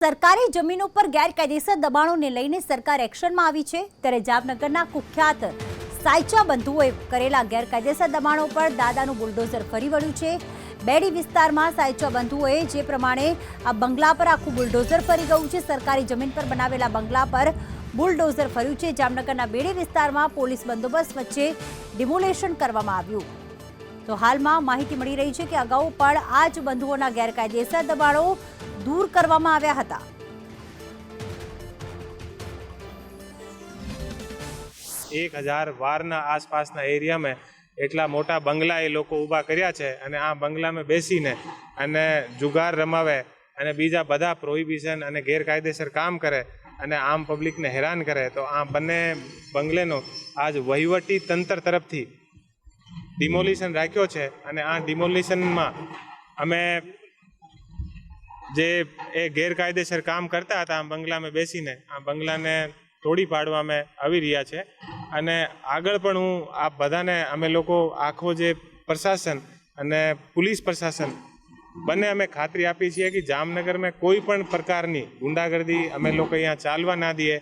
સરકારી જમીનો પર ગેરકાયદેસર દબાણોને લઈને સરકાર એક્શનમાં આવી છે। ત્યારે જામનગરના કુખ્યાત સાયચા બંધુઓએ કરેલા ગેરકાયદેસર દબાણો પર દાદાનું બુલડોઝર ફરી વળ્યું છે। બેડી વિસ્તારમાં સાયચા બંધુઓએ જે પ્રમાણે આ બંગલા પર આખું બુલડોઝર ફરી ગયું છે। સરકારી જમીન પર બનાવેલા બંગલા પર બુલડોઝર ફર્યું છે। જામનગરના બેડી વિસ્તારમાં પોલીસ બંદોબસ્ત વચ્ચે ડિમોલેશન કરવામાં આવ્યું। તો હાલમાં માહિતી મળી રહી છે કે અગાઉ પણ આ જ બંધુઓના ગેરકાયદેસર દબાણો दूर करवामां आव्या हता। 1000 वारना आसपासना एरिया में एटला मोटा बंगला ए लोको ऊभा कर्या छे अने आ बंगला में बेसीने अने जुगार रमावे अने बीजा बधा प्रोहिबिशन अने गैरकायदेसर काम करे अने आम पब्लिक ने हैरान करे। तो आ बने बंगलेनो आज वहीवटी तंत्र तरफथी डिमोलिशन राख्यो छे अने आ डिमोलिशन में अमे जे ए गैरकायदेसर काम करता था बंगला में बेसीने आ बंगला ने तोड़ी पाड़वा में आवी रह्या छे। अने आगळ पण हूँ आ बधाने अमे लोको आखो जे प्रशासन अने पुलिस प्रशासन बने अमे खातरी आपी छीए कि जामनगर में कोई पण प्रकारनी गुंडागर्दी अमे लोको अहींया चालवा ना दीए।